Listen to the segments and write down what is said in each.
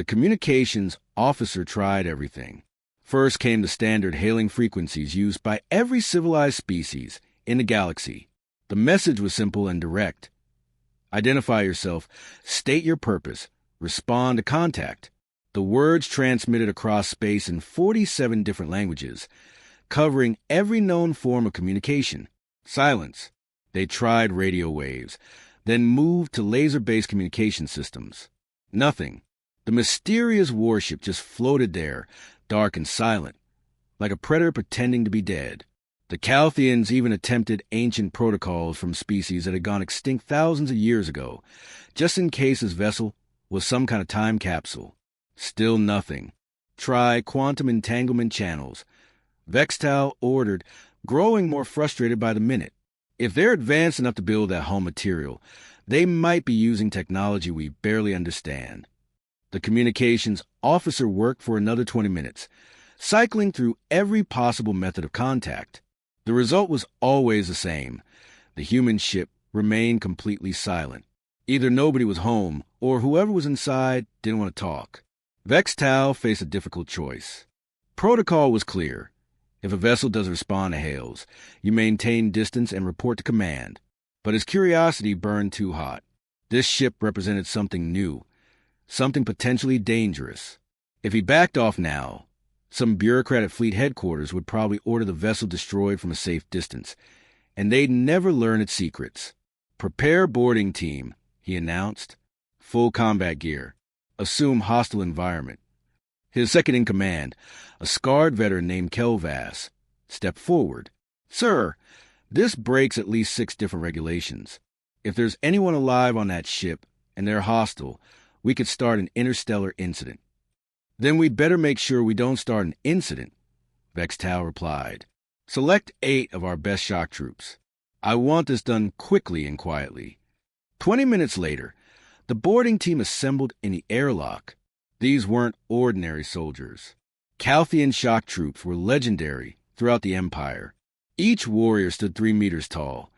The communications officer tried everything. First came the standard hailing frequencies used by every civilized species in the galaxy. The message was simple and direct. Identify yourself, state your purpose, respond to contact. The words transmitted across space in 47 different languages, covering every known form of communication. Silence. They tried radio waves, then moved to laser-based communication systems. Nothing. The mysterious warship just floated there, dark and silent, like a predator pretending to be dead. The Calthians even attempted ancient protocols from species that had gone extinct thousands of years ago, just in case his vessel was some kind of time capsule. Still nothing. Try quantum entanglement channels. Vextal ordered, growing more frustrated by the minute. If they're advanced enough to build that home material, they might be using technology we barely understand. The communications officer worked for another 20 minutes, cycling through every possible method of contact. The result was always the same. The human ship remained completely silent. Either nobody was home, or whoever was inside didn't want to talk. Vextal faced a difficult choice. Protocol was clear. If a vessel doesn't respond to hails, you maintain distance and report to command. But his curiosity burned too hot. This ship represented something new, something potentially dangerous. If he backed off now, some bureaucrat at fleet headquarters would probably order the vessel destroyed from a safe distance, and they'd never learn its secrets. Prepare boarding team, he announced. Full combat gear. Assume hostile environment. His second-in-command, a scarred veteran named Kelvas, stepped forward. Sir, this breaks at least 6 different regulations. If there's anyone alive on that ship, and they're hostile, we could start an interstellar incident. Then we'd better make sure we don't start an incident, Vextal replied. Select 8 of our best shock troops. I want this done quickly and quietly. 20 minutes later, the boarding team assembled in the airlock. These weren't ordinary soldiers. Calthian shock troops were legendary throughout the Empire. Each warrior stood 3 meters tall,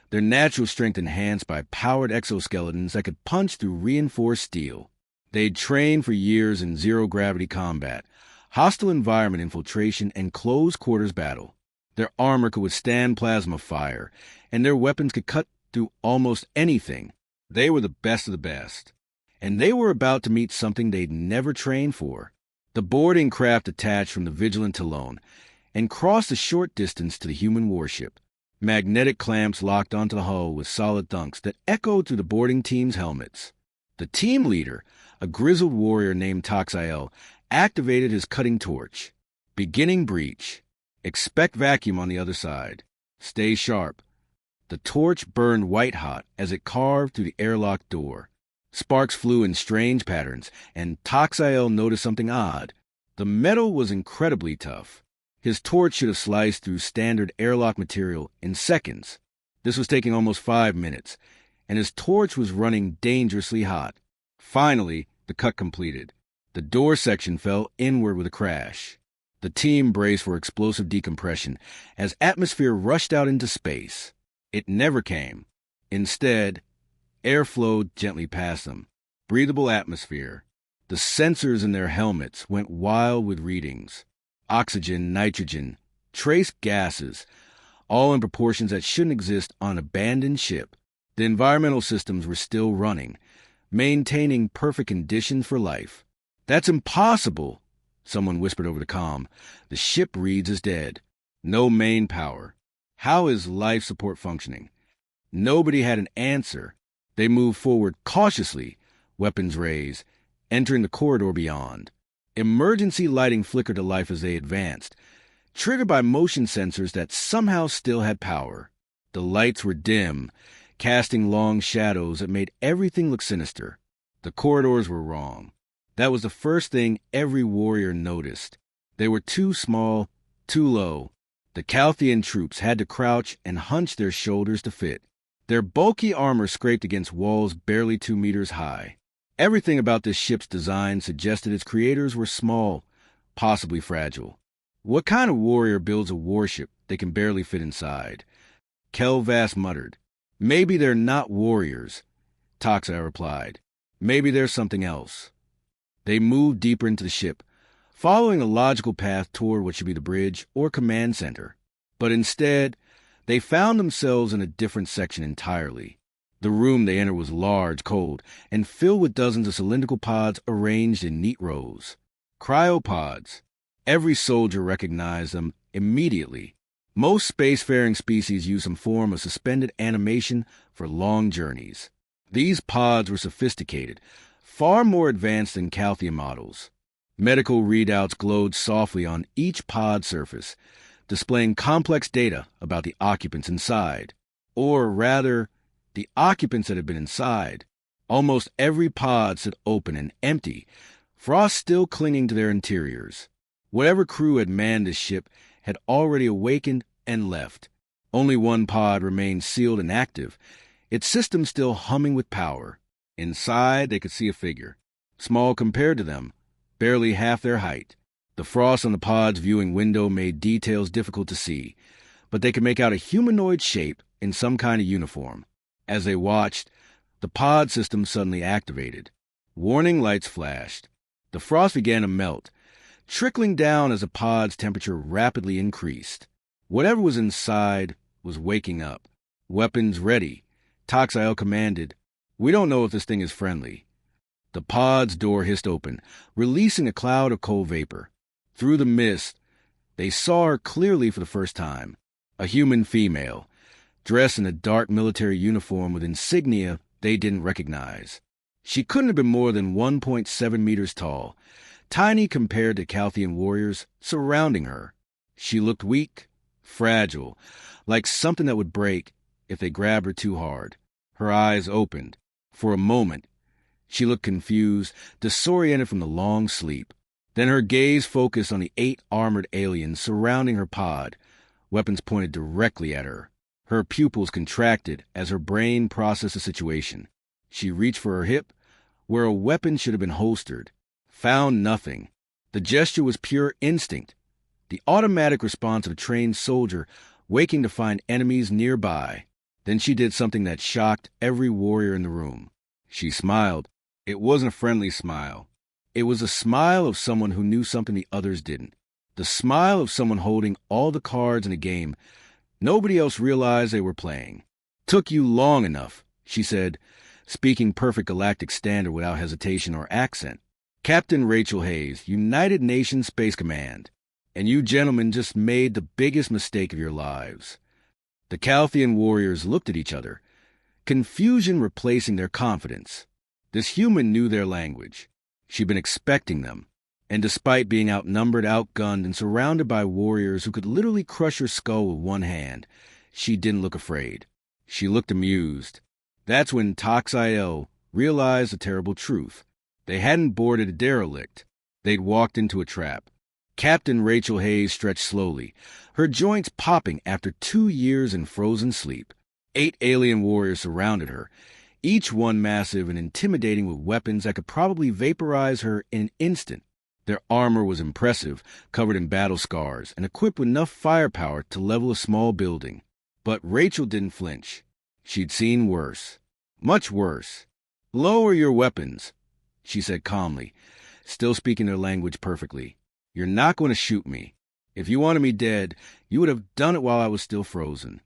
their natural strength enhanced by powered exoskeletons that could punch through reinforced steel. They'd trained for years in zero-gravity combat, hostile environment infiltration, and close-quarters battle. Their armor could withstand plasma fire, and their weapons could cut through almost anything. They were the best of the best. And they were about to meet something they'd never trained for. The boarding craft detached from the Vigilant Talon and crossed a short distance to the human warship. Magnetic clamps locked onto the hull with solid thunks that echoed through the boarding team's helmets. The team leader, a grizzled warrior named Toxiel, activated his cutting torch. Beginning breach. Expect vacuum on the other side. Stay sharp. The torch burned white-hot as it carved through the airlock door. Sparks flew in strange patterns, and Toxiel noticed something odd. The metal was incredibly tough. His torch should have sliced through standard airlock material in seconds. This was taking almost 5 minutes, and his torch was running dangerously hot. Finally, the cut completed. The door section fell inward with a crash. The team braced for explosive decompression as atmosphere rushed out into space. It never came. Instead, air flowed gently past them. Breathable atmosphere. The sensors in their helmets went wild with readings. Oxygen, nitrogen, trace gases, all in proportions that shouldn't exist on an abandoned ship. The environmental systems were still running, maintaining perfect conditions for life. That's impossible, someone whispered over the comm. The ship reads as dead. No main power. How is life support functioning? Nobody had an answer. They moved forward cautiously, weapons raised, entering the corridor beyond. Emergency lighting flickered to life as they advanced, triggered by motion sensors that somehow still had power. The lights were dim, casting long shadows that made everything look sinister. The corridors were wrong. That was the first thing every warrior noticed. They were too small, too low. The Calthian troops had to crouch and hunch their shoulders to fit. Their bulky armor scraped against walls barely 2 meters high. Everything about this ship's design suggested its creators were small, possibly fragile. What kind of warrior builds a warship they can barely fit inside? Kelvas muttered. Maybe they're not warriors, Toxa replied. Maybe there's something else. They moved deeper into the ship, following a logical path toward what should be the bridge or command center. But instead, they found themselves in a different section entirely. The room they entered was large, cold, and filled with dozens of cylindrical pods arranged in neat rows. Cryopods. Every soldier recognized them immediately. Most spacefaring species use some form of suspended animation for long journeys. These pods were sophisticated, far more advanced than Calthian models. Medical readouts glowed softly on each pod surface, displaying complex data about the occupants inside. Or rather, the occupants that had been inside. Almost every pod stood open and empty, frost still clinging to their interiors. Whatever crew had manned this ship had already awakened and left. Only one pod remained sealed and active, its system still humming with power. Inside, they could see a figure, small compared to them, barely half their height. The frost on the pod's viewing window made details difficult to see, but they could make out a humanoid shape in some kind of uniform. As they watched, the pod system suddenly activated. Warning lights flashed. The frost began to melt, trickling down as the pod's temperature rapidly increased. Whatever was inside was waking up. Weapons ready. Toxiel commanded, "We don't know if this thing is friendly." The pod's door hissed open, releasing a cloud of cold vapor. Through the mist, they saw her clearly for the first time. A human female, dressed in a dark military uniform with insignia they didn't recognize. She couldn't have been more than 1.7 meters tall, tiny compared to Calthian warriors surrounding her. She looked weak, fragile, like something that would break if they grabbed her too hard. Her eyes opened. For a moment, she looked confused, disoriented from the long sleep. Then her gaze focused on the 8 armored aliens surrounding her pod, weapons pointed directly at her. Her pupils contracted as her brain processed the situation. She reached for her hip, where a weapon should have been holstered. Found nothing. The gesture was pure instinct, the automatic response of a trained soldier waking to find enemies nearby. Then she did something that shocked every warrior in the room. She smiled. It wasn't a friendly smile. It was a smile of someone who knew something the others didn't. The smile of someone holding all the cards in a game nobody else realized they were playing. "Took you long enough," she said, speaking perfect galactic standard without hesitation or accent. "Captain Rachel Hayes, United Nations Space Command. And you gentlemen just made the biggest mistake of your lives." The Calthian warriors looked at each other, confusion replacing their confidence. This human knew their language. She'd been expecting them. And despite being outnumbered, outgunned, and surrounded by warriors who could literally crush her skull with one hand, she didn't look afraid. She looked amused. That's when Toxiel realized the terrible truth. They hadn't boarded a derelict. They'd walked into a trap. Captain Rachel Hayes stretched slowly, her joints popping after 2 years in frozen sleep. 8 alien warriors surrounded her, each one massive and intimidating with weapons that could probably vaporize her in an instant. Their armor was impressive, covered in battle scars, and equipped with enough firepower to level a small building. But Rachel didn't flinch. She'd seen worse. Much worse. "Lower your weapons," she said calmly, still speaking their language perfectly. "You're not going to shoot me. If you wanted me dead, you would have done it while I was still frozen."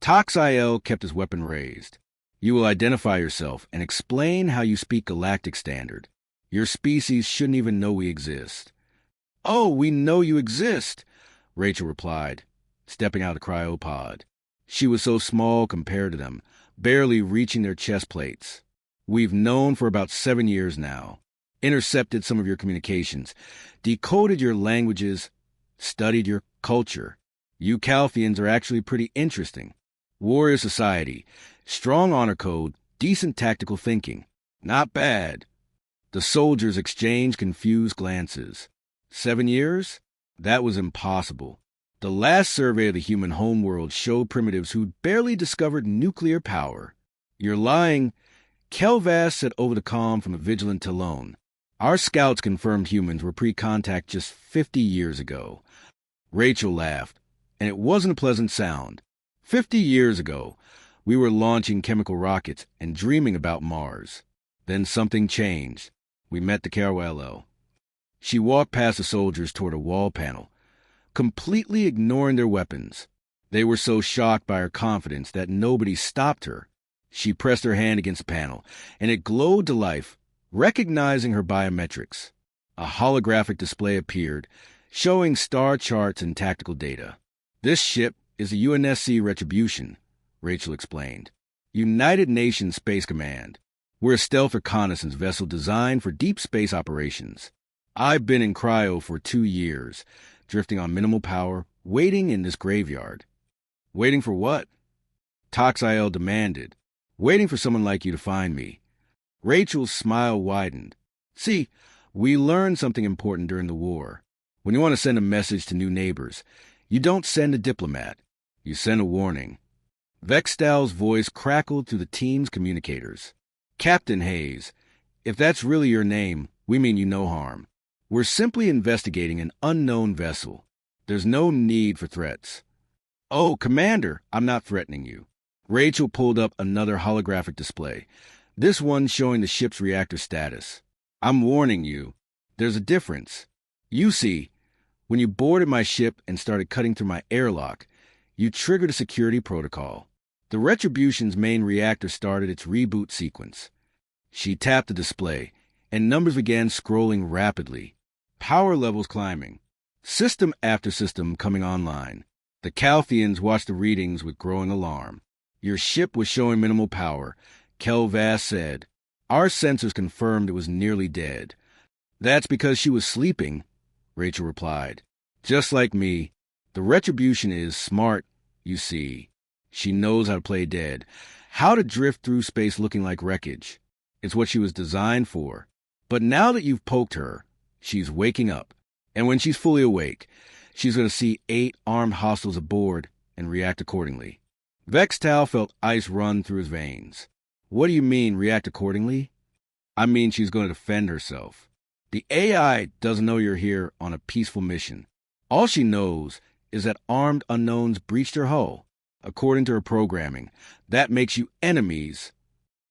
Toxiel kept his weapon raised. "You will identify yourself and explain how you speak galactic standard. Your species shouldn't even know we exist." "Oh, we know you exist," Rachel replied, stepping out of the cryopod. She was so small compared to them, barely reaching their chest plates. "We've known for about 7 years now. Intercepted some of your communications, decoded your languages, studied your culture. You Calthians are actually pretty interesting. Warrior society, strong honor code, decent tactical thinking. Not bad." The soldiers exchanged confused glances. 7 years? That was impossible. The last survey of the human homeworld showed primitives who'd barely discovered nuclear power. "You're lying," Kelvas said over the comm from a vigilant Talon. "Our scouts confirmed humans were pre-contact just 50 years ago." Rachel laughed, and it wasn't a pleasant sound. 50 years ago, we were launching chemical rockets and dreaming about Mars. Then something changed. We met the KRYLO. She walked past the soldiers toward a wall panel, completely ignoring their weapons. They were so shocked by her confidence that nobody stopped her. She pressed her hand against the panel, and it glowed to life, recognizing her biometrics. A holographic display appeared, showing star charts and tactical data. This ship is a UNSC Retribution, Rachel explained. United Nations Space Command. We're a stealth reconnaissance vessel designed for deep space operations. I've been in cryo for 2 years, drifting on minimal power, waiting in this graveyard. Waiting for what? Toxiel demanded. Waiting for someone like you to find me. Rachel's smile widened. See, we learned something important during the war. When you want to send a message to new neighbors, you don't send a diplomat. You send a warning. Vextal's voice crackled through the team's communicators. Captain Hayes, if that's really your name, we mean you no harm. We're simply investigating an unknown vessel. There's no need for threats. Oh, Commander, I'm not threatening you. Rachel pulled up another holographic display, this one showing the ship's reactor status. I'm warning you, there's a difference. You see, when you boarded my ship and started cutting through my airlock, you triggered a security protocol. The Retribution's main reactor started its reboot sequence. She tapped the display, and numbers began scrolling rapidly. Power levels climbing. System after system coming online. The Calthians watched the readings with growing alarm. Your ship was showing minimal power, Kelvas said. Our sensors confirmed it was nearly dead. That's because she was sleeping, Rachel replied. Just like me, the Retribution is smart, you see. She knows how to play dead, how to drift through space looking like wreckage. It's what she was designed for. But now that you've poked her, she's waking up. And when she's fully awake, she's going to see 8 armed hostiles aboard and react accordingly. Vextal felt ice run through his veins. What do you mean, react accordingly? I mean she's going to defend herself. The AI doesn't know you're here on a peaceful mission. All she knows is that armed unknowns breached her hull. According to her programming, that makes you enemies.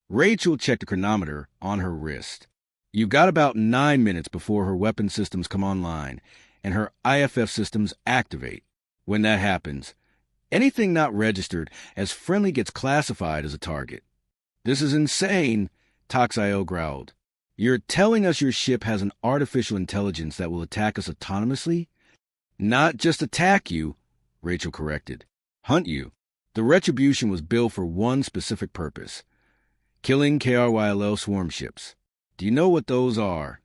Rachel checked the chronometer on her wrist. You've got about 9 minutes before her weapon systems come online and her IFF systems activate. When that happens, anything not registered as friendly gets classified as a target. This is insane, Toxiel growled. You're telling us your ship has an artificial intelligence that will attack us autonomously? Not just attack you, Rachel corrected. Hunt you. The Retribution was built for one specific purpose. Killing KRYLO swarm ships. Do you know what those are?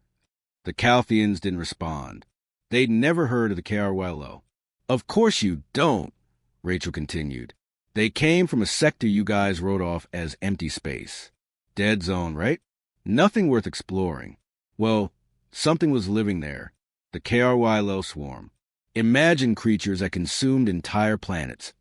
The Calthians didn't respond. They'd never heard of the KRYLO. Of course you don't, Rachel continued. They came from a sector you guys wrote off as empty space. Dead zone, right? Nothing worth exploring. Well, something was living there. The KRYLO swarm. Imagine creatures that consumed entire planets,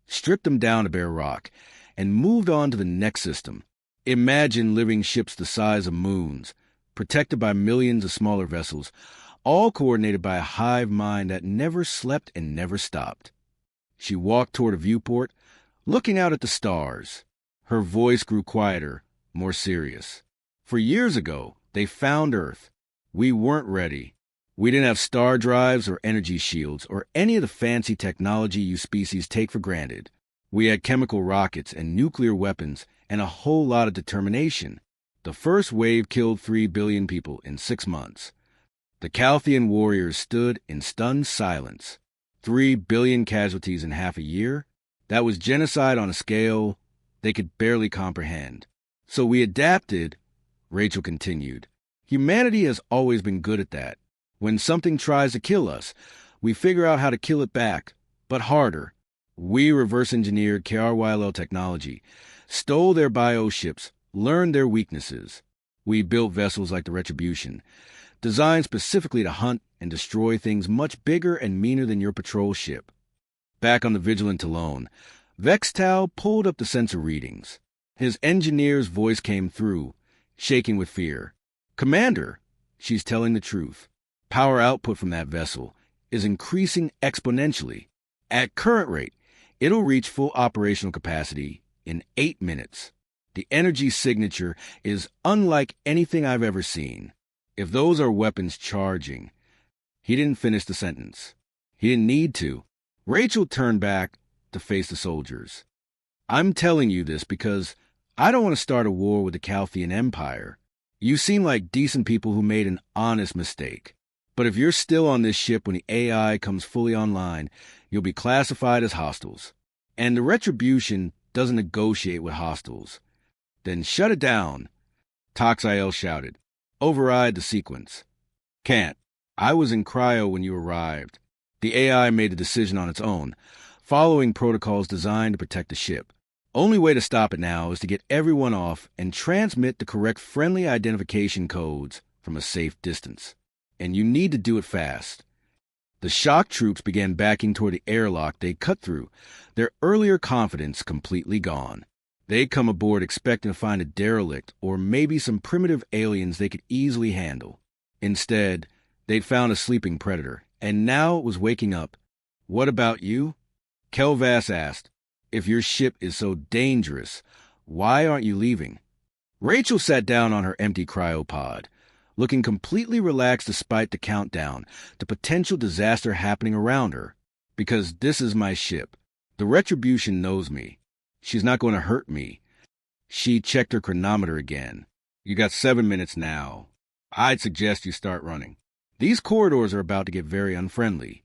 stripped them down to bare rock, and moved on to the next system. Imagine living ships the size of moons, protected by millions of smaller vessels, all coordinated by a hive mind that never slept and never stopped. She walked toward a viewport, looking out at the stars. Her voice grew quieter, more serious. For years ago, they found Earth. We weren't ready. We didn't have star drives or energy shields or any of the fancy technology you species take for granted. We had chemical rockets and nuclear weapons and a whole lot of determination. The first wave killed 3 billion people in 6 months. The Calthian warriors stood in stunned silence. 3 billion casualties in half a year? That was genocide on a scale they could barely comprehend. So we adapted, Rachel continued. Humanity has always been good at that. When something tries to kill us, we figure out how to kill it back, but harder. We reverse-engineered KRYLO technology, stole their bioships, learned their weaknesses. We built vessels like the Retribution, designed specifically to hunt and destroy things much bigger and meaner than your patrol ship. Back on the Vigilant Talon, Vextal pulled up the sensor readings. His engineer's voice came through, shaking with fear. Commander, she's telling the truth. Power output from that vessel is increasing exponentially. At current rate, it'll reach full operational capacity in 8 minutes. The energy signature is unlike anything I've ever seen. If those are weapons charging. He didn't finish the sentence. He didn't need to. Rachel turned back to face the soldiers. I'm telling you this because I don't want to start a war with the Calthian Empire. You seem like decent people who made an honest mistake. But if you're still on this ship when the AI comes fully online, you'll be classified as hostiles. And the Retribution doesn't negotiate with hostiles. Then shut it down, Toxiel shouted. Override the sequence. Can't. I was in cryo when you arrived. The AI made the decision on its own, following protocols designed to protect the ship. Only way to stop it now is to get everyone off and transmit the correct friendly identification codes from a safe distance. And you need to do it fast. The shock troops began backing toward the airlock they cut through, their earlier confidence completely gone. They'd come aboard expecting to find a derelict or maybe some primitive aliens they could easily handle. Instead, they'd found a sleeping predator, and now it was waking up. What about you? Kelvas asked. If your ship is so dangerous, why aren't you leaving? Rachel sat down on her empty cryopod, looking completely relaxed despite the countdown to potential disaster happening around her. Because this is my ship. The Retribution knows me. She's not going to hurt me. She checked her chronometer again. You got 7 minutes now. I'd suggest you start running. These corridors are about to get very unfriendly.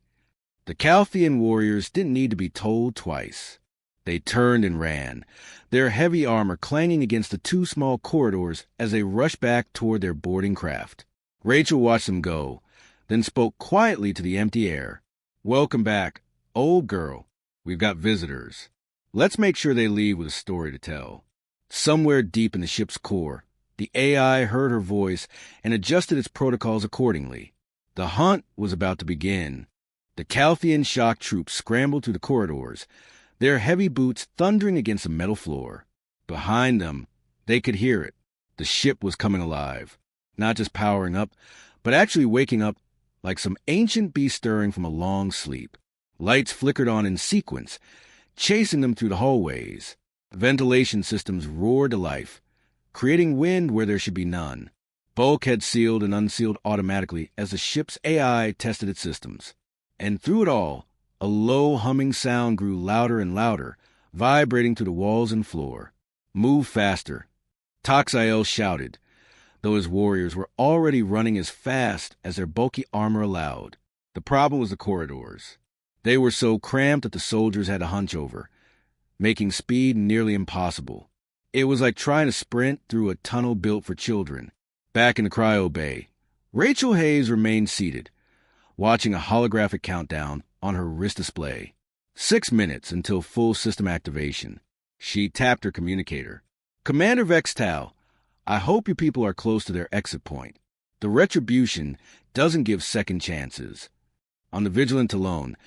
The Calthian warriors didn't need to be told twice. They turned and ran, their heavy armor clanging against the two small corridors as they rushed back toward their boarding craft. Rachel watched them go, then spoke quietly to the empty air. Welcome back, old girl. We've got visitors. Let's make sure they leave with a story to tell. Somewhere deep in the ship's core, the AI heard her voice and adjusted its protocols accordingly. The hunt was about to begin. The Calthian shock troops scrambled through the corridors, their heavy boots thundering against the metal floor. Behind them, they could hear it. The ship was coming alive, not just powering up, but actually waking up like some ancient beast stirring from a long sleep. Lights flickered on in sequence, chasing them through the hallways. Ventilation systems roared to life, creating wind where there should be none. Bulkheads sealed and unsealed automatically as the ship's AI tested its systems. And through it all, a low humming sound grew louder and louder, vibrating through the walls and floor. Move faster, Toxiel shouted, though his warriors were already running as fast as their bulky armor allowed. The problem was the corridors. They were so cramped that the soldiers had to hunch over, making speed nearly impossible. It was like trying to sprint through a tunnel built for children. Back in the cryo bay, Rachel Hayes remained seated, watching a holographic countdown on her wrist display. 6 minutes until full system activation. She tapped her communicator. Commander Vextal, I hope your people are close to their exit point. The Retribution doesn't give second chances. On the Vigilant alone,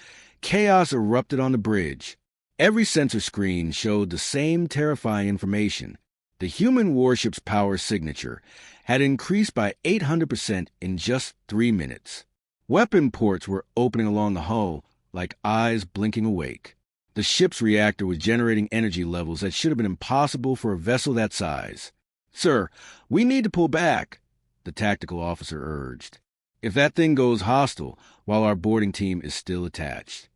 chaos erupted on the bridge. Every sensor screen showed the same terrifying information. The human warship's power signature had increased by 800% in just 3 minutes. Weapon ports were opening along the hull like eyes blinking awake. The ship's reactor was generating energy levels that should have been impossible for a vessel that size. Sir, we need to pull back, the tactical officer urged. If that thing goes hostile while our boarding team is still attached.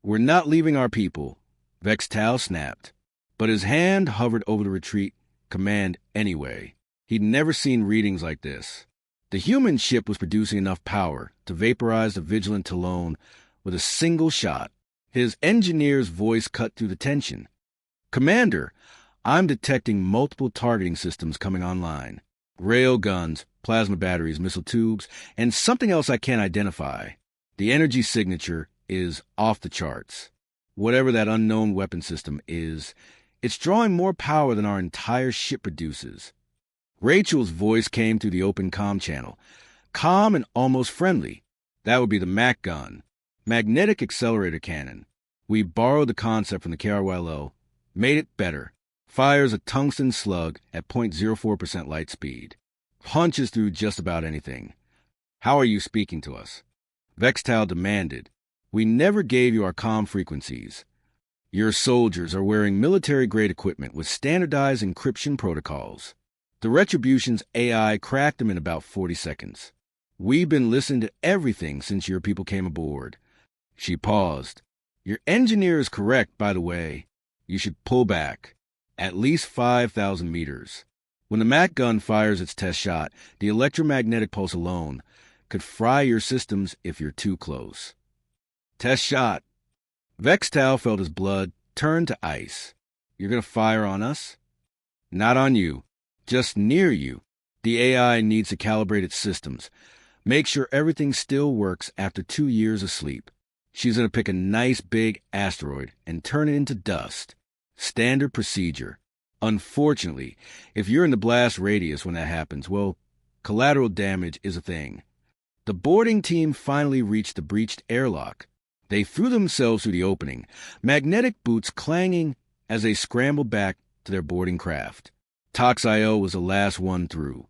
We're not leaving our people, Vextal snapped. But his hand hovered over the retreat command anyway. He'd never seen readings like this. The human ship was producing enough power to vaporize the Vigilant Talon with a single shot. His engineer's voice cut through the tension. Commander, I'm detecting multiple targeting systems coming online. Rail guns, plasma batteries, missile tubes, and something else I can't identify. The energy signature is off the charts. Whatever that unknown weapon system is, it's drawing more power than our entire ship produces. Rachel's voice came through the open comm channel, calm and almost friendly. That would be the MAC gun, magnetic accelerator cannon. We borrowed the concept from the KRYLO, made it better. Fires a tungsten slug at 0.04% light speed. Punches through just about anything. How are you speaking to us? Vextal demanded. We never gave you our comm frequencies. Your soldiers are wearing military-grade equipment with standardized encryption protocols. The Retribution's AI cracked them in about 40 seconds. "We've been listening to everything since your people came aboard." She paused. "Your engineer is correct, by the way. You should pull back. At least 5,000 meters. When the Mac gun fires its test shot, the electromagnetic pulse alone could fry your systems if you're too close." Test shot. Vextal felt his blood turn to ice. "You're going to fire on us?" "Not on you. Just near you. The AI needs to calibrate its systems. Make sure everything still works after 2 years of sleep. She's going to pick a nice big asteroid and turn it into dust. Standard procedure. Unfortunately, if you're in the blast radius when that happens, well, collateral damage is a thing." The boarding team finally reached the breached airlock. They threw themselves through the opening, magnetic boots clanging as they scrambled back to their boarding craft. Tox.io was the last one through,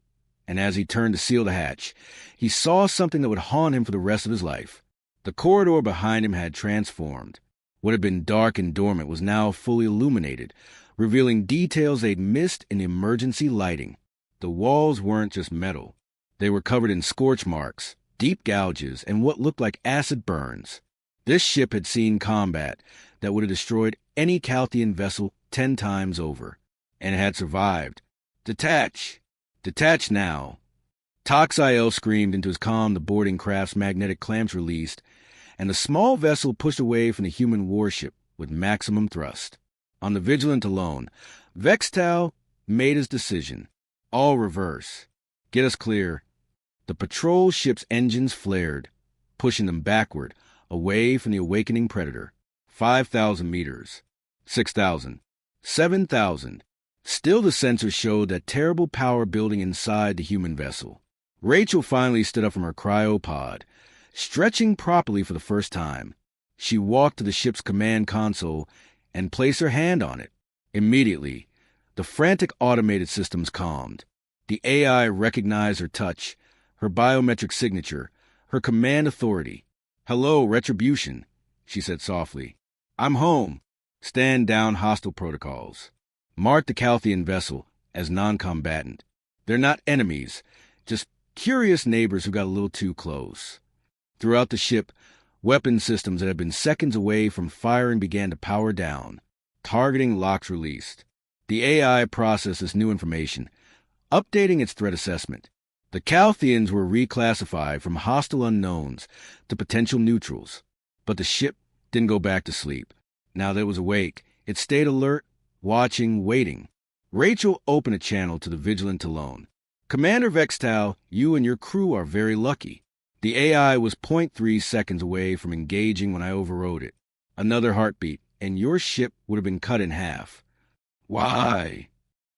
and as he turned to seal the hatch, he saw something that would haunt him for the rest of his life. The corridor behind him had transformed. What had been dark and dormant was now fully illuminated, revealing details they'd missed in the emergency lighting. The walls weren't just metal. They were covered in scorch marks, deep gouges, and what looked like acid burns. This ship had seen combat that would have destroyed any Calthian vessel 10 times over, and it had survived. "Detach! Detach now!" Tox.io screamed into his comm. The boarding craft's magnetic clamps released, and the small vessel pushed away from the human warship with maximum thrust. On the Vigilant alone, Vextal made his decision. All reverse. Get us clear. The patrol ship's engines flared, pushing them backward, away from the awakening predator. 5,000 meters. 6,000. 7,000. Still the sensors showed that terrible power building inside the human vessel. Rachel finally stood up from her cryopod, stretching properly for the first time. She walked to the ship's command console and placed her hand on it. Immediately, the frantic automated systems calmed. The AI recognized her touch, her biometric signature, her command authority. "Hello, Retribution," she said softly. "I'm home. Stand down hostile protocols. Mark the Calthian vessel as non-combatant. They're not enemies, just curious neighbors who got a little too close." Throughout the ship, weapon systems that had been seconds away from firing began to power down. Targeting locks released. The AI processed this new information, updating its threat assessment. The Calthians were reclassified from hostile unknowns to potential neutrals, but the ship didn't go back to sleep. Now that it was awake, it stayed alert, watching, waiting. Rachel opened a channel to the Vigilant alone. "Commander Vextal, you and your crew are very lucky. The AI was 0.3 seconds away from engaging when I overrode it. Another heartbeat, and your ship would have been cut in half." "Why?"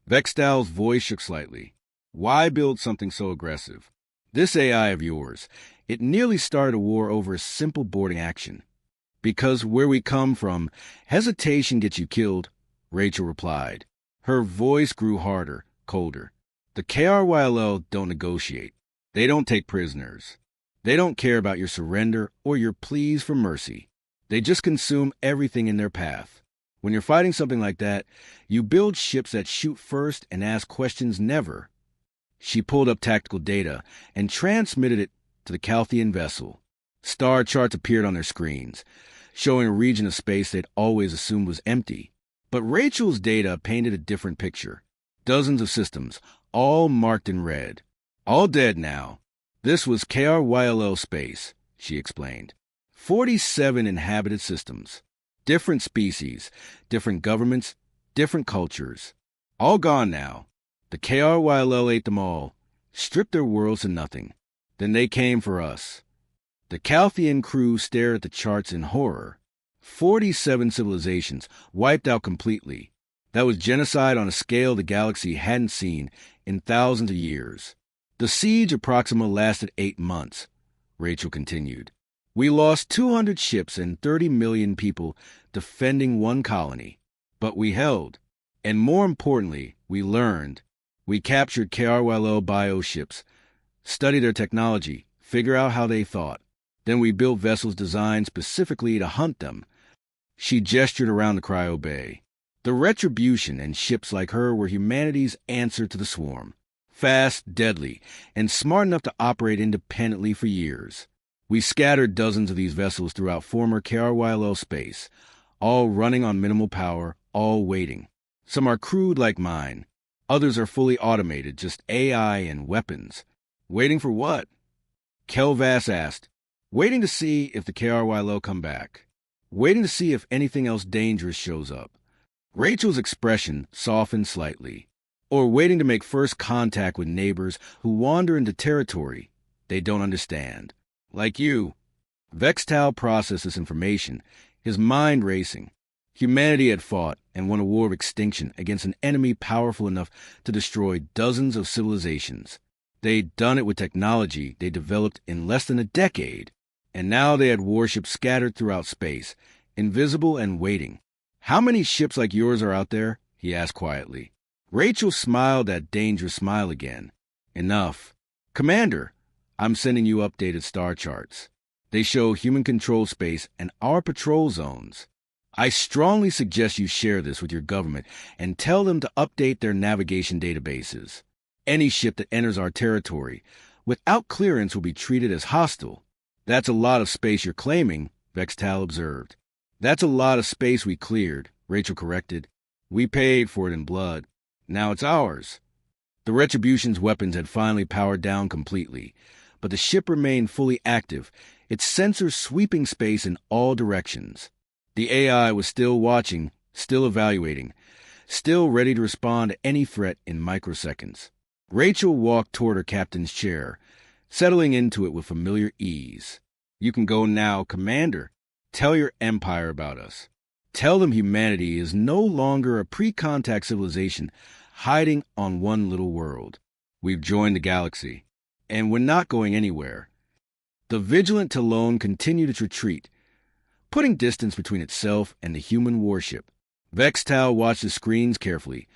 Vextal's voice shook slightly. "Why build something so aggressive? This AI of yours, it nearly started a war over a simple boarding action." "Because where we come from, hesitation gets you killed," Rachel replied. Her voice grew harder, colder. "The KRYLL don't negotiate. They don't take prisoners. They don't care about your surrender or your pleas for mercy. They just consume everything in their path. When you're fighting something like that, you build ships that shoot first and ask questions never." She pulled up tactical data and transmitted it to the Calthian vessel. Star charts appeared on their screens, showing a region of space they'd always assumed was empty. But Rachel's data painted a different picture. Dozens of systems, all marked in red. "All dead now. This was KRYLL space," she explained. 47 inhabited systems. Different species, different governments, different cultures. All gone now. The KRYLL ate them all, stripped their worlds to nothing. Then they came for us." The Calthian crew stared at the charts in horror. 47 civilizations, wiped out completely. That was genocide on a scale the galaxy hadn't seen in thousands of years. "The siege of Proxima lasted 8 months," Rachel continued. "We lost 200 ships and 30 million people defending one colony. But we held. And more importantly, we learned. We captured KRYLL bioships, studied their technology, figure out how they thought. Then we built vessels designed specifically to hunt them." She gestured around the cryo bay. The Retribution and ships like her were humanity's answer to the swarm. Fast, deadly, and smart enough to operate independently for years. We scattered dozens of these vessels throughout former KRYLL space, all running on minimal power, all waiting. Some are crude like mine. Others are fully automated, just AI and weapons. Waiting for what? Kelvas asked. Waiting to see if the KRYLL come back. Waiting to see if anything else dangerous shows up. Rachel's expression softened slightly. Or waiting to make first contact with neighbors who wander into territory they don't understand. Like you. Vextal processed this information, his mind racing. Humanity had fought and won a war of extinction against an enemy powerful enough to destroy dozens of civilizations. They'd done it with technology they developed in less than a decade, and now they had warships scattered throughout space, invisible and waiting. How many ships like yours are out there? He asked quietly. Rachel smiled that dangerous smile again. Enough. Commander, I'm sending you updated star charts. They show human-controlled space and our patrol zones. I strongly suggest you share this with your government and tell them to update their navigation databases. Any ship that enters our territory without clearance will be treated as hostile. That's a lot of space you're claiming, Vextal observed. That's a lot of space we cleared, Rachel corrected. We paid for it in blood. Now it's ours. The Retribution's weapons had finally powered down completely, but the ship remained fully active, its sensors sweeping space in all directions. The AI was still watching, still evaluating, still ready to respond to any threat in microseconds. Rachel walked toward her captain's chair, settling into it with familiar ease. You can go now, Commander. Tell your empire about us. Tell them humanity is no longer a pre-contact civilization hiding on one little world. We've joined the galaxy, and we're not going anywhere. The vigilant Talon continued its retreat, putting distance between itself and the human warship. Vextal watched the screens carefully,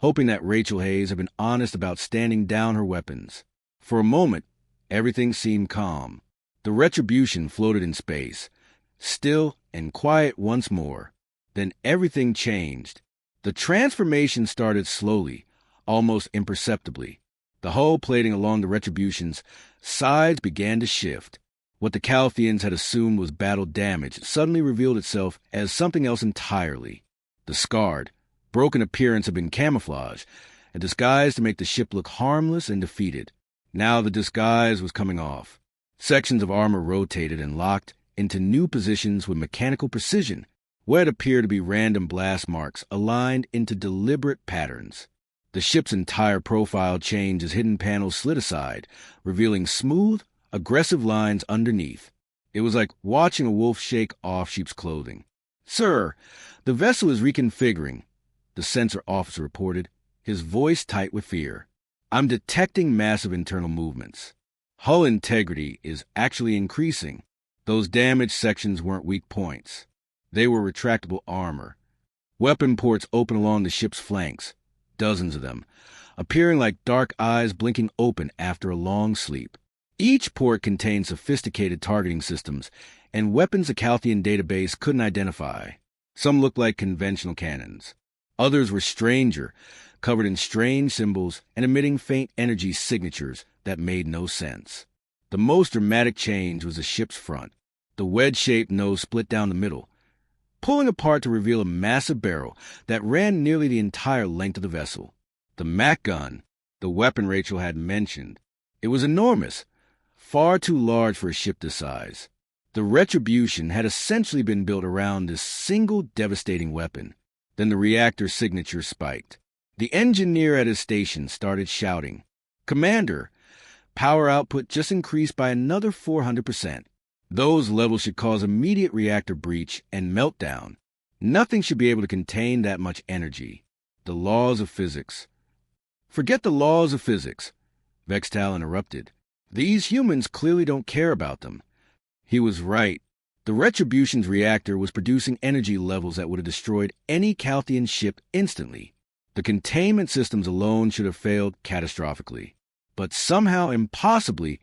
hoping that Rachel Hayes had been honest about standing down her weapons. For a moment, everything seemed calm. The Retribution floated in space, still and quiet once more. Then everything changed. The transformation started slowly, almost imperceptibly. The hull plating along the Retribution's sides began to shift. What the Calthians had assumed was battle damage suddenly revealed itself as something else entirely. The scarred, broken appearance had been camouflage, a disguise to make the ship look harmless and defeated. Now the disguise was coming off. Sections of armor rotated and locked into new positions with mechanical precision, what appeared to be random blast marks aligned into deliberate patterns. The ship's entire profile changed as hidden panels slid aside, revealing smooth, aggressive lines underneath. It was like watching a wolf shake off sheep's clothing. Sir, the vessel is reconfiguring, the sensor officer reported, his voice tight with fear. I'm detecting massive internal movements. Hull integrity is actually increasing. Those damaged sections weren't weak points. They were retractable armor. Weapon ports open along the ship's flanks, dozens of them, appearing like dark eyes blinking open after a long sleep. Each port contained sophisticated targeting systems and weapons the Calthian database couldn't identify. Some looked like conventional cannons. Others were stranger, covered in strange symbols and emitting faint energy signatures that made no sense. The most dramatic change was the ship's front. The wedge-shaped nose split down the middle, pulling apart to reveal a massive barrel that ran nearly the entire length of the vessel. The Mac gun, the weapon Rachel had mentioned. It was enormous, far too large for a ship this size. The Retribution had essentially been built around this single devastating weapon. Then the reactor signature spiked. The engineer at his station started shouting, "Commander, power output just increased by another 400%. Those levels should cause immediate reactor breach and meltdown. Nothing should be able to contain that much energy. The laws of physics." "Forget the laws of physics," Vextal interrupted. "These humans clearly don't care about them." He was right. The Retribution's reactor was producing energy levels that would have destroyed any Calthian ship instantly. The containment systems alone should have failed catastrophically. But somehow, impossibly,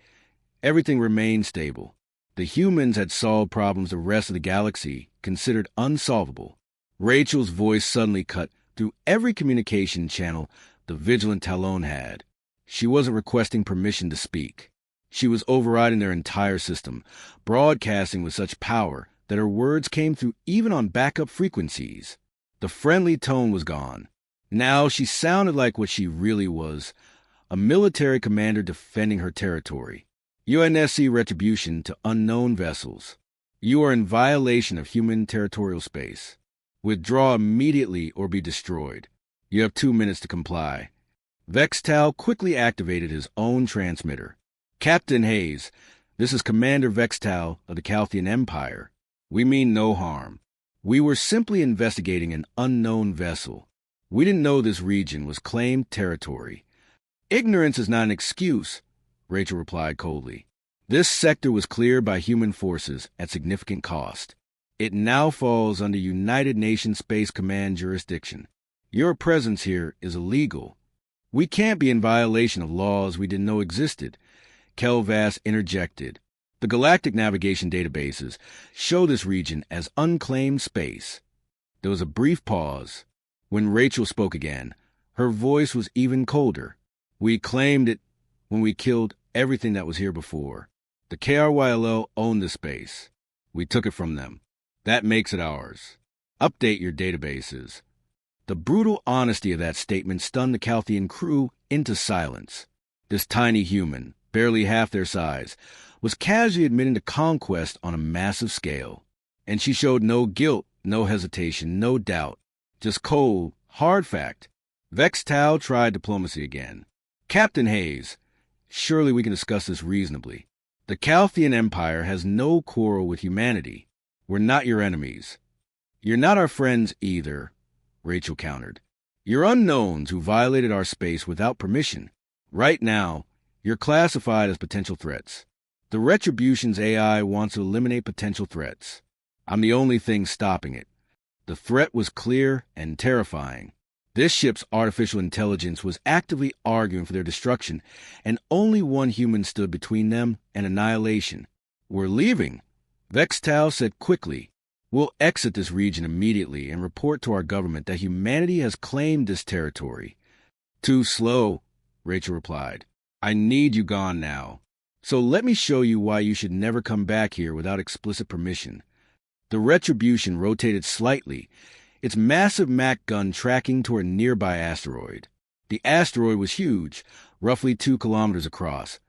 everything remained stable. The humans had solved problems the rest of the galaxy considered unsolvable. Rachel's voice suddenly cut through every communication channel the vigilant Talon had. She wasn't requesting permission to speak. She was overriding their entire system, broadcasting with such power that her words came through even on backup frequencies. The friendly tone was gone. Now she sounded like what she really was, a military commander defending her territory. UNSC retribution to unknown vessels. You are in violation of human territorial space. Withdraw immediately or be destroyed. You have 2 minutes to comply. Vextal quickly activated his own transmitter. Captain Hayes, this is Commander Vextal of the Calthian Empire. We mean no harm. We were simply investigating an unknown vessel. We didn't know this region was claimed territory. Ignorance is not an excuse, Rachel replied coldly. This sector was cleared by human forces at significant cost. It now falls under United Nations Space Command jurisdiction. Your presence here is illegal. We can't be in violation of laws we didn't know existed. Kelvas interjected. The galactic navigation databases show this region as unclaimed space. There was a brief pause. When Rachel spoke again, her voice was even colder. We claimed it when we killed everything that was here before. The KRYLO owned the space. We took it from them. That makes it ours. Update your databases. The brutal honesty of that statement stunned the Calthian crew into silence. This tiny human, barely half their size, was casually admitting to conquest on a massive scale. And she showed no guilt, no hesitation, no doubt. Just cold, hard fact. Vextal tried diplomacy again. Captain Hayes, surely we can discuss this reasonably. The Calthian Empire has no quarrel with humanity. We're not your enemies. You're not our friends either, Rachel countered. You're unknowns who violated our space without permission. Right now, you're classified as potential threats. The Retribution's AI wants to eliminate potential threats. I'm the only thing stopping it. The threat was clear and terrifying. This ship's artificial intelligence was actively arguing for their destruction, and only one human stood between them and annihilation. We're leaving, Vextal said quickly. We'll exit this region immediately and report to our government that humanity has claimed this territory. Too slow, Rachel replied. I need you gone now. So let me show you why you should never come back here without explicit permission. The Retribution rotated slightly, its massive Mac gun tracking toward a nearby asteroid. The asteroid was huge, roughly 2 kilometers across,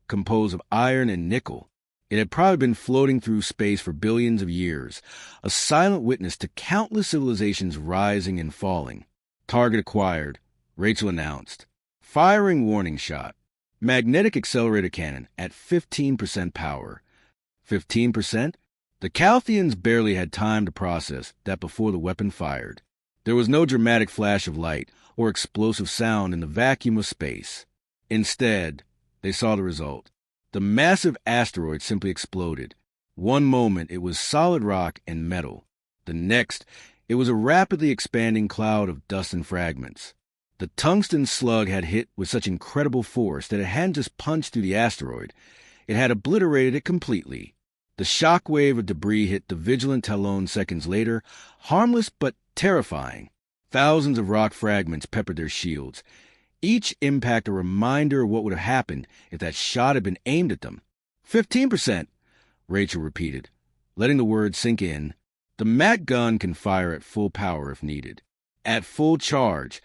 composed of iron and nickel. It had probably been floating through space for billions of years, a silent witness to countless civilizations rising and falling. Target acquired, Rachel announced. Firing warning shot. Magnetic accelerator cannon at 15% power. 15%? The Calthians barely had time to process that before the weapon fired. There was no dramatic flash of light or explosive sound in the vacuum of space. Instead, they saw the result. The massive asteroid simply exploded. One moment it was solid rock and metal. The next, it was a rapidly expanding cloud of dust and fragments. The tungsten slug had hit with such incredible force that it hadn't just punched through the asteroid, it had obliterated it completely. The shock wave of debris hit the vigilant Talon seconds later, harmless but terrifying. Thousands of rock fragments peppered their shields, each impact a reminder of what would have happened if that shot had been aimed at them. 15%, Rachel repeated, letting the words sink in. The Mac gun can fire at full power if needed. At full charge,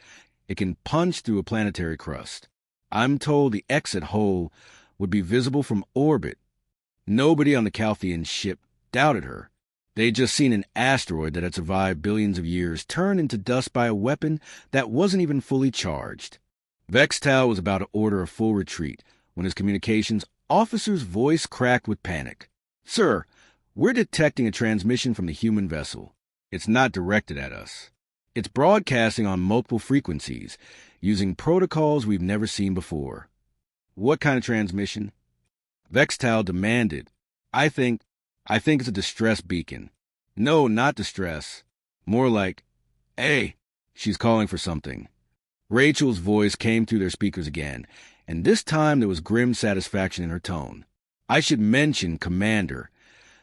it can punch through a planetary crust. I'm told the exit hole would be visible from orbit. Nobody on the Calthian ship doubted her. They'd just seen an asteroid that had survived billions of years turned into dust by a weapon that wasn't even fully charged. Vextal was about to order a full retreat when his communications officer's voice cracked with panic. Sir, we're detecting a transmission from the human vessel. It's not directed at us. It's broadcasting on multiple frequencies, using protocols we've never seen before. What kind of transmission? Vextal demanded. I think it's a distress beacon. No, not distress. More like, hey, she's calling for something. Rachel's voice came through their speakers again, and this time there was grim satisfaction in her tone. I should mention, Commander,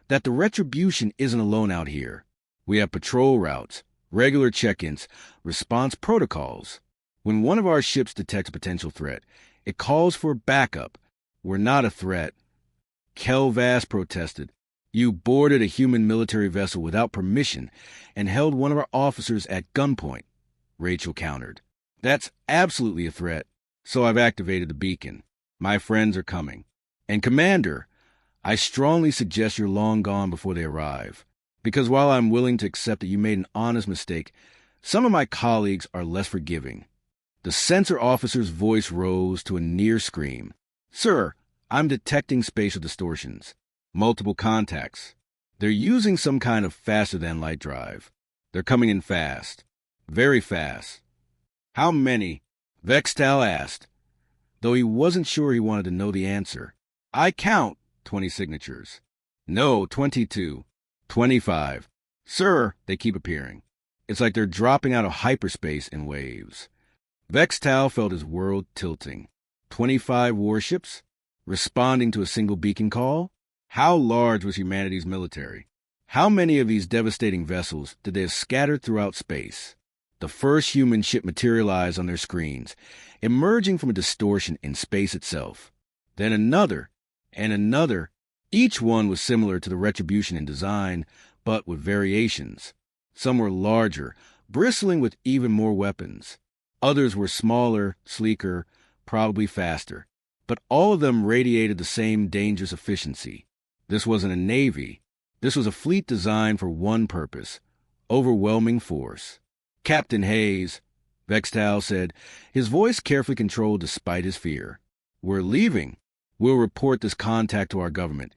that the Retribution isn't alone out here. We have patrol routes, regular check-ins, response protocols. When one of our ships detects a potential threat, It calls for backup. We're not a threat. Kelvas protested. You boarded a human military vessel without permission and held one of our officers at gunpoint, Rachel countered. That's absolutely a threat, so I've activated the beacon. My friends are coming. And Commander, I strongly suggest you're long gone before they arrive, because while I'm willing to accept that you made an honest mistake, some of my colleagues are less forgiving. The sensor officer's voice rose to a near scream. Sir, I'm detecting spatial distortions. Multiple contacts. They're using some kind of faster-than-light drive. They're coming in fast. Very fast. How many? Vextal asked, though he wasn't sure he wanted to know the answer. I count 20 signatures. No, 22. 25. Sir, they keep appearing. It's like they're dropping out of hyperspace in waves. Vextal felt his world tilting. 25 warships? Responding to a single beacon call? How large was humanity's military? How many of these devastating vessels did they have scattered throughout space? The first human ship materialized on their screens, emerging from a distortion in space itself. Then another, and another. Each one was similar to the Retribution in design, but with variations. Some were larger, bristling with even more weapons. Others were smaller, sleeker, probably faster. But all of them radiated the same dangerous efficiency. This wasn't a navy. This was a fleet designed for one purpose: overwhelming force. Captain Hayes, Vextal said, his voice carefully controlled despite his fear. We're leaving. We'll report this contact to our government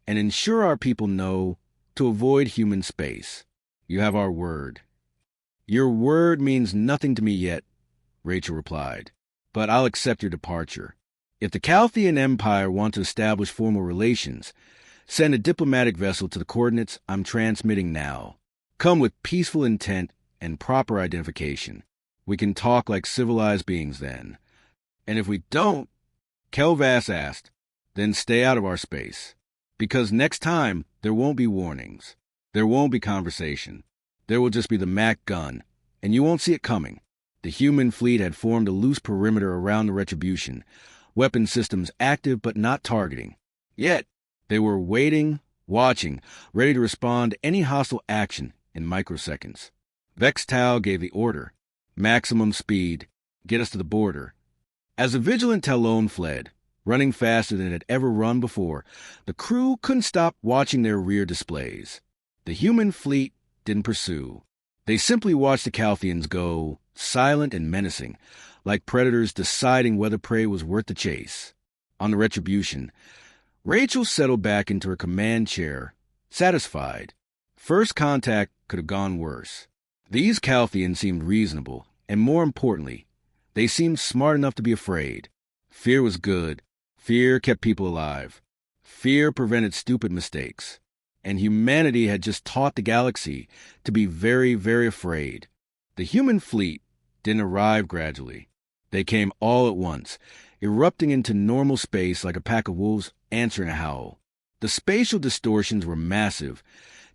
and ensure our people know to avoid human space. You have our word. Your word means nothing to me yet, Rachel replied, but I'll accept your departure. If the Calthian Empire want to establish formal relations, send a diplomatic vessel to the coordinates I'm transmitting now. Come with peaceful intent and proper identification. We can talk like civilized beings then. And if we don't, Kelvas asked, then stay out of our space. Because next time, there won't be warnings. There won't be conversation. There will just be the Mac gun, and you won't see it coming. The human fleet had formed a loose perimeter around the Retribution, weapon systems active but not targeting. Yet, they were waiting, watching, ready to respond to any hostile action in microseconds. Vextal gave the order. Maximum speed. Get us to the border. As the vigilant Talon fled, running faster than it had ever run before, the crew couldn't stop watching their rear displays. The human fleet didn't pursue. They simply watched the Calthians go, silent and menacing, like predators deciding whether prey was worth the chase. On the Retribution, Rachel settled back into her command chair, satisfied. First contact could have gone worse. These Calthians seemed reasonable, and more importantly, they seemed smart enough to be afraid. Fear was good. Fear kept people alive. Fear prevented stupid mistakes. And humanity had just taught the galaxy to be very, very afraid. The human fleet didn't arrive gradually. They came all at once, erupting into normal space like a pack of wolves answering a howl. The spatial distortions were massive,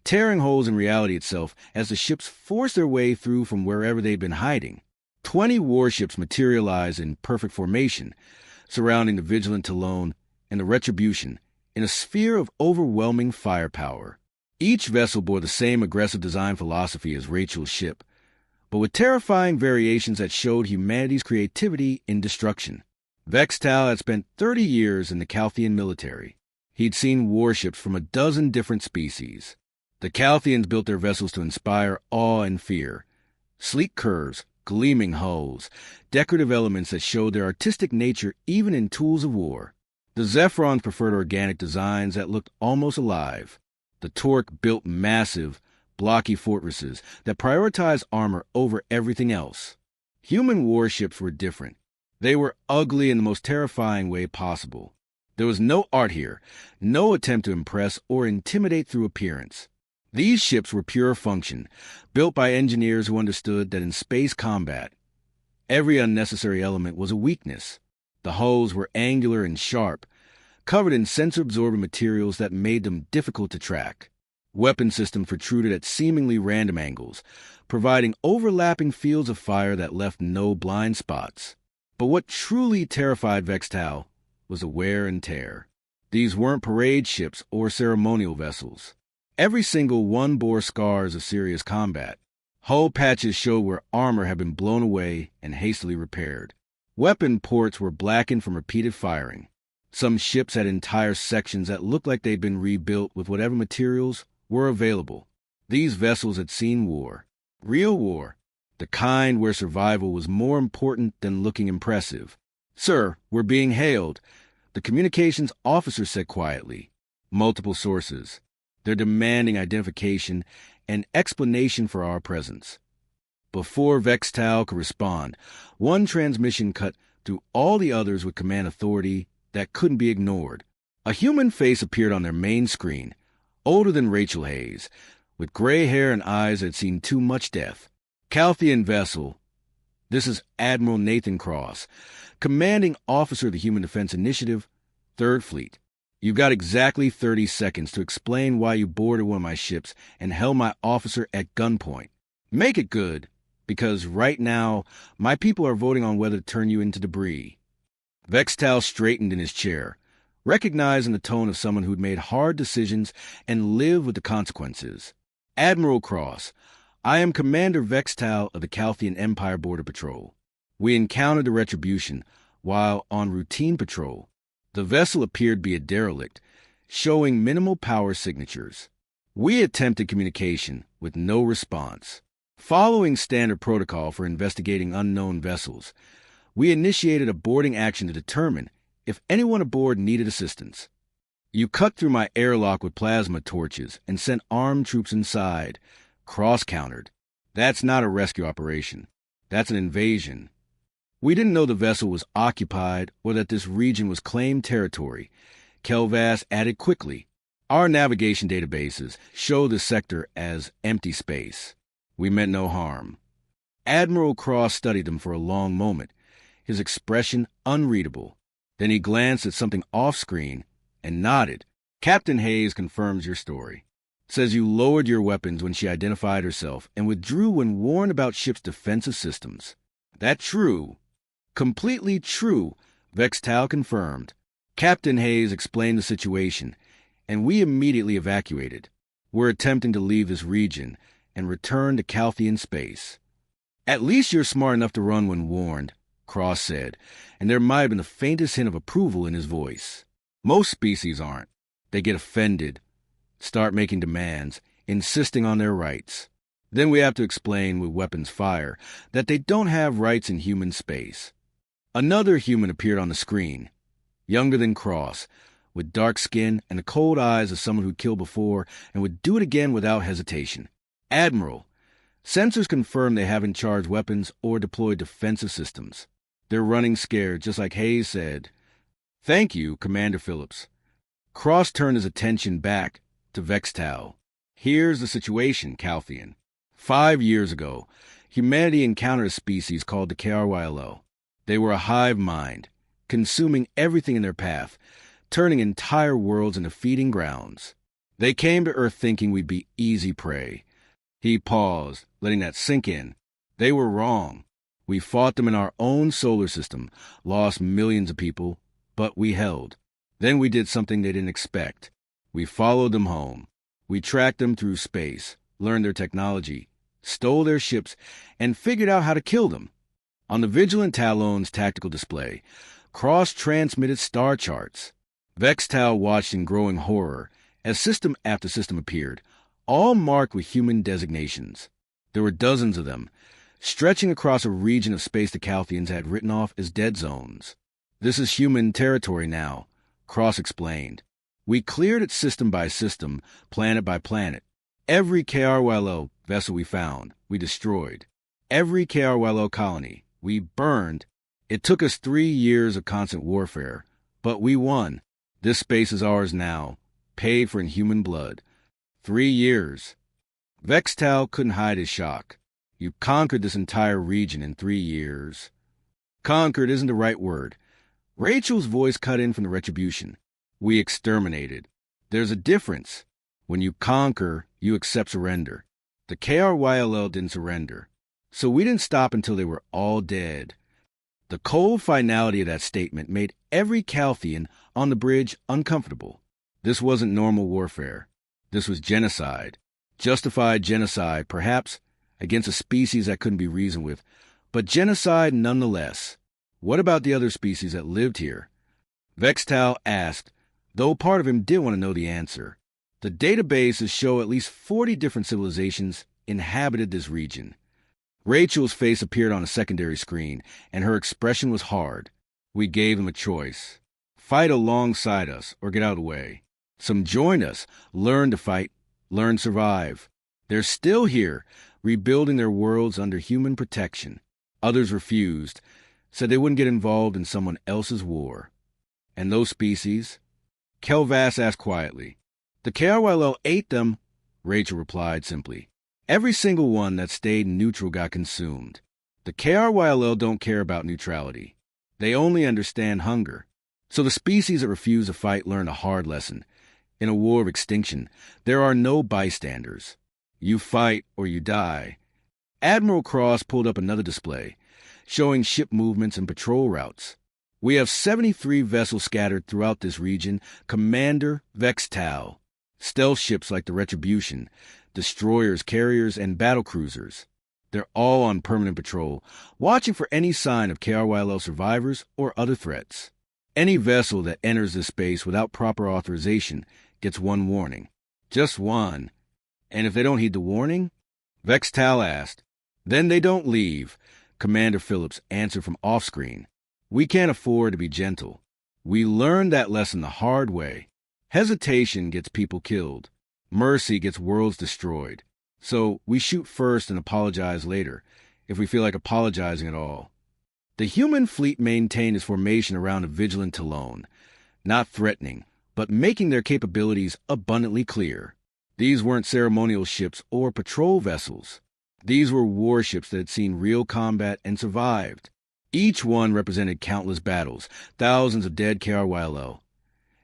tearing holes in reality itself as the ships forced their way through from wherever they'd been hiding. 20 warships materialized in perfect formation, surrounding the vigilant Talon and the Retribution in a sphere of overwhelming firepower. Each vessel bore the same aggressive design philosophy as Rachel's ship, but with terrifying variations that showed humanity's creativity in destruction. Vextal had spent 30 years in the Calthian military. He'd seen warships from a dozen different species. The Calthians built their vessels to inspire awe and fear. Sleek curves, gleaming hulls, decorative elements that showed their artistic nature even in tools of war. The Zephrons preferred organic designs that looked almost alive. The Torque built massive, blocky fortresses that prioritized armor over everything else. Human warships were different. They were ugly in the most terrifying way possible. There was no art here, no attempt to impress or intimidate through appearance. These ships were pure function, built by engineers who understood that in space combat, every unnecessary element was a weakness. The hulls were angular and sharp, covered in sensor-absorbent materials that made them difficult to track. Weapon systems protruded at seemingly random angles, providing overlapping fields of fire that left no blind spots. But what truly terrified Vextal was the wear and tear. These weren't parade ships or ceremonial vessels. Every single one bore scars of serious combat. Hull patches showed where armor had been blown away and hastily repaired. Weapon ports were blackened from repeated firing. Some ships had entire sections that looked like they'd been rebuilt with whatever materials were available. These vessels had seen war. Real war. The kind where survival was more important than looking impressive. "Sir, we're being hailed," the communications officer said quietly. "Multiple sources. They're demanding identification and explanation for our presence." Before Vextal could respond, one transmission cut through all the others with command authority that couldn't be ignored. A human face appeared on their main screen, older than Rachel Hayes, with gray hair and eyes that had seen too much death. "Calthian vessel. This is Admiral Nathan Cross, commanding officer of the Human Defense Initiative, 3rd Fleet. You've got exactly 30 seconds to explain why you boarded one of my ships and held my officer at gunpoint. Make it good, because right now, my people are voting on whether to turn you into debris." Vextal straightened in his chair, recognizing the tone of someone who'd made hard decisions and lived with the consequences. "Admiral Cross, I am Commander Vextal of the Calthian Empire Border Patrol. We encountered the Retribution while on routine patrol. The vessel appeared to be a derelict, showing minimal power signatures. We attempted communication with no response. Following standard protocol for investigating unknown vessels, we initiated a boarding action to determine if anyone aboard needed assistance. You cut through my airlock with plasma torches and sent armed troops inside. Cross countered. That's not a rescue operation. That's an invasion. We didn't know the vessel was occupied or that this region was claimed territory. Kelvas added quickly. Our navigation databases show the sector as empty space. We meant no harm. Admiral Cross studied them for a long moment, his expression unreadable. Then he glanced at something off-screen and nodded. "Captain Hayes confirms your story. Says you lowered your weapons when she identified herself and withdrew when warned about ship's defensive systems. That true?" "Completely true," Vextal confirmed. Captain Hayes explained the situation, and we immediately evacuated. We're attempting to leave this region and return to Calthian space. "At least you're smart enough to run when warned," Cross said, and there might have been the faintest hint of approval in his voice. "Most species aren't. They get offended, start making demands, insisting on their rights. Then we have to explain with weapons fire that they don't have rights in human space." Another human appeared on the screen, younger than Cross, with dark skin and the cold eyes of someone who'd killed before and would do it again without hesitation. "Admiral, sensors confirm they haven't charged weapons or deployed defensive systems. They're running scared, just like Hayes said." "Thank you, Commander Phillips." Cross turned his attention back to Vextal. "Here's the situation, Calthian. 5 years ago, humanity encountered a species called the KRYLO. They were a hive mind, consuming everything in their path, turning entire worlds into feeding grounds. They came to Earth thinking we'd be easy prey." He paused, letting that sink in. "They were wrong. We fought them in our own solar system, lost millions of people, but we held. Then we did something they didn't expect. We followed them home. We tracked them through space, learned their technology, stole their ships, and figured out how to kill them. On the Vigilant Talon's tactical display, Cross transmitted star charts. Vextal watched in growing horror as system after system appeared, all marked with human designations. There were dozens of them, stretching across a region of space the Calthians had written off as dead zones. "This is human territory now," Cross explained. "We cleared it system by system, planet by planet. Every KRYLO vessel we found, we destroyed. Every KRYLO colony, we burned. It took us 3 years of constant warfare, but we won. This space is ours now, paid for in human blood. 3 years. Vextal couldn't hide his shock. You conquered this entire region in 3 years. Conquered isn't the right word. Rachel's voice cut in from the Retribution. We exterminated. There's a difference. When you conquer, you accept surrender. The KRYLL didn't surrender. So we didn't stop until they were all dead. The cold finality of that statement made every Calthian on the bridge uncomfortable. This wasn't normal warfare. This was genocide. Justified genocide, perhaps, against a species that couldn't be reasoned with, but genocide nonetheless. What about the other species that lived here? Vextal asked, though part of him did want to know the answer. The databases show at least 40 different civilizations inhabited this region. Rachel's face appeared on a secondary screen, and her expression was hard. We gave them a choice. Fight alongside us, or get out of the way. Some joined us, learned to fight, learned to survive. They're still here, rebuilding their worlds under human protection. Others refused, said they wouldn't get involved in someone else's war. And those species? Kelvas asked quietly. The KRYL ate them, Rachel replied simply. Every single one that stayed neutral got consumed. The KRYL don't care about neutrality. They only understand hunger. So the species that refuse to fight learned a hard lesson. In a war of extinction, there are no bystanders. You fight or you die. Admiral Cross pulled up another display, showing ship movements and patrol routes. We have 73 vessels scattered throughout this region. Commander Vextal. Stealth ships like the Retribution, destroyers, carriers, and battlecruisers. They're all on permanent patrol, watching for any sign of KRYL survivors or other threats. Any vessel that enters this space without proper authorization gets one warning. Just one. And if they don't heed the warning? Vextal asked. Then they don't leave, Commander Phillips answered from off-screen. We can't afford to be gentle. We learned that lesson the hard way. Hesitation gets people killed. Mercy gets worlds destroyed. So we shoot first and apologize later, if we feel like apologizing at all. The human fleet maintained its formation around a vigilant Talon, not threatening, but making their capabilities abundantly clear. These weren't ceremonial ships or patrol vessels. These were warships that had seen real combat and survived. Each one represented countless battles, thousands of dead KRYL,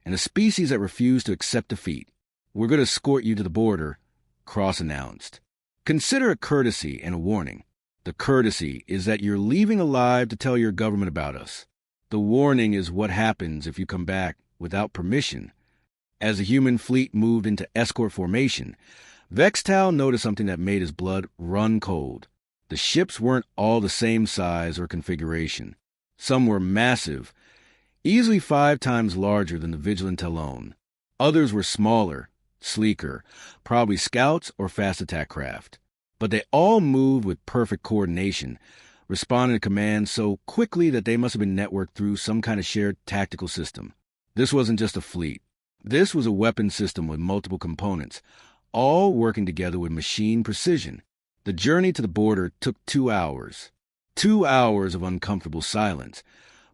and a species that refused to accept defeat. We're going to escort you to the border, Cross announced. Consider a courtesy and a warning. The courtesy is that you're leaving alive to tell your government about us. The warning is what happens if you come back without permission. As the human fleet moved into escort formation, Vextal noticed something that made his blood run cold. The ships weren't all the same size or configuration. Some were massive, easily 5 times larger than the Vigilant Talon. Others were smaller, sleeker, probably scouts or fast attack craft. But they all moved with perfect coordination, responding to commands so quickly that they must have been networked through some kind of shared tactical system. This wasn't just a fleet. This was a weapon system with multiple components, all working together with machine precision. The journey to the border took 2 hours. 2 hours of uncomfortable silence,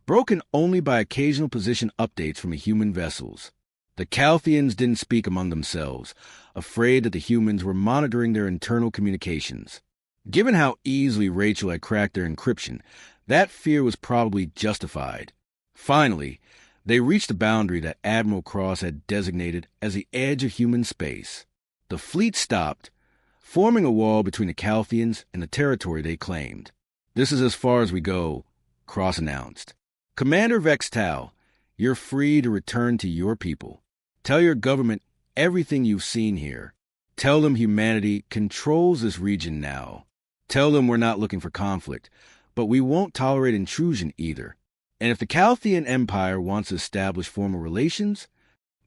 broken only by occasional position updates from the human vessels. The Calthians didn't speak among themselves, afraid that the humans were monitoring their internal communications. Given how easily Rachel had cracked their encryption, that fear was probably justified. Finally, they reached the boundary that Admiral Cross had designated as the edge of human space. The fleet stopped, forming a wall between the Calthians and the territory they claimed. This is as far as we go, Cross announced. Commander Vextal, you're free to return to your people. Tell your government everything you've seen here. Tell them humanity controls this region now. Tell them we're not looking for conflict, but we won't tolerate intrusion either. And if the Calthian Empire wants to establish formal relations,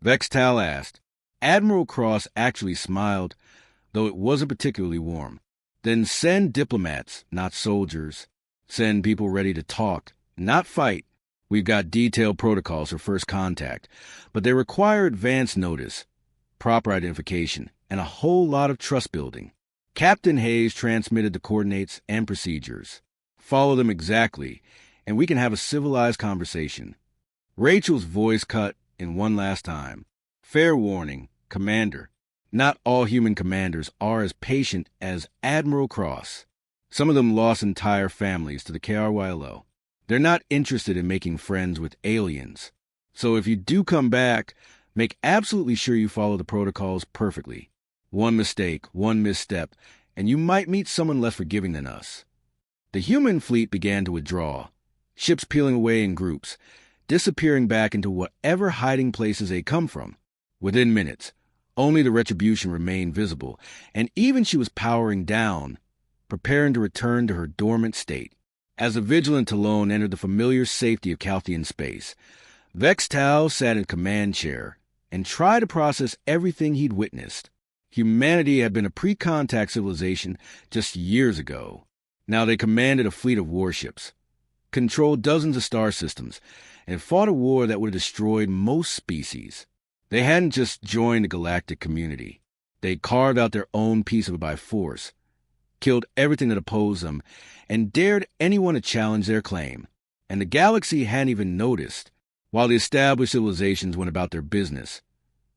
Vextal asked. Admiral Cross actually smiled, though it wasn't particularly warm. Then send diplomats, not soldiers. Send people ready to talk, not fight. We've got detailed protocols for first contact, but they require advance notice, proper identification, and a whole lot of trust building. Captain Hayes transmitted the coordinates and procedures. Follow them exactly, and we can have a civilized conversation. Rachel's voice cut in one last time. Fair warning, Commander. Not all human commanders are as patient as Admiral Cross. Some of them lost entire families to the KRYL. They're not interested in making friends with aliens. So if you do come back, make absolutely sure you follow the protocols perfectly. One mistake, one misstep, and you might meet someone less forgiving than us. The human fleet began to withdraw. ships peeling away in groups, disappearing back into whatever hiding places they come from. Within minutes, only the retribution remained visible, and even she was powering down, preparing to return to her dormant state. As the vigilant Talon entered the familiar safety of Calthian space, Vextal sat in command chair and tried to process everything he'd witnessed. Humanity had been a pre-contact civilization just years ago. Now they commanded a fleet of warships, controlled dozens of star systems, and fought a war that would have destroyed most species. They hadn't just joined the galactic community. They carved out their own piece of it by force, killed everything that opposed them, and dared anyone to challenge their claim. And the galaxy hadn't even noticed, while the established civilizations went about their business,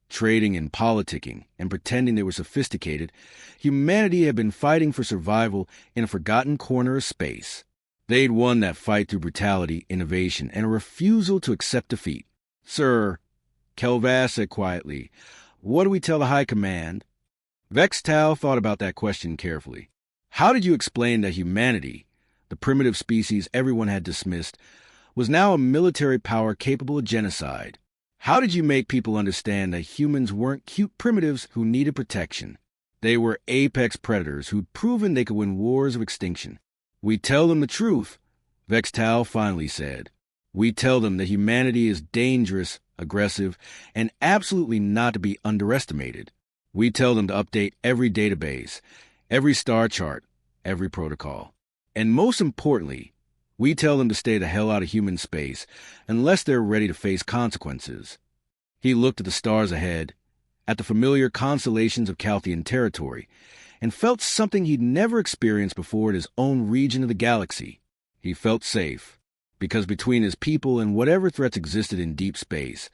trading and politicking and pretending they were sophisticated. Humanity had been fighting for survival in a forgotten corner of space. They'd won that fight through brutality, innovation, and a refusal to accept defeat. "Sir," Kelvas said quietly, "what do we tell the High Command?" Vextal thought about that question carefully. How did you explain that humanity, the primitive species everyone had dismissed, was now a military power capable of genocide? How did you make people understand that humans weren't cute primitives who needed protection? They were apex predators who'd proven they could win wars of extinction. "We tell them the truth," Vextal finally said. "We tell them that humanity is dangerous, aggressive, and absolutely not to be underestimated. We tell them to update every database, every star chart, every protocol. And most importantly, we tell them to stay the hell out of human space unless they're ready to face consequences." He looked at the stars ahead, at the familiar constellations of Calthian territory, and felt something he'd never experienced before in his own region of the galaxy. He felt safe, because between his people and whatever threats existed in deep space,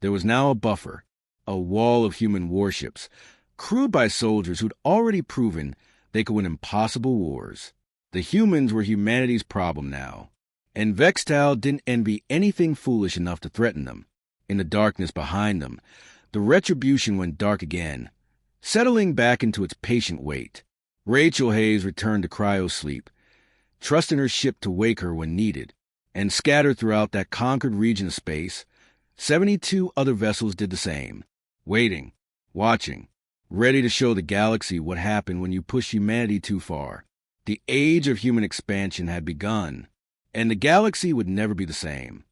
there was now a buffer, a wall of human warships, crewed by soldiers who'd already proven they could win impossible wars. The humans were humanity's problem now, and Vextal didn't envy anything foolish enough to threaten them. In the darkness behind them, the retribution went dark again, settling back into its patient wait. Rachel Hayes returned to cryosleep, trusting her ship to wake her when needed, and scattered throughout that conquered region of space, 72 other vessels did the same, waiting, watching, ready to show the galaxy what happened when you push humanity too far. The age of human expansion had begun, and the galaxy would never be the same.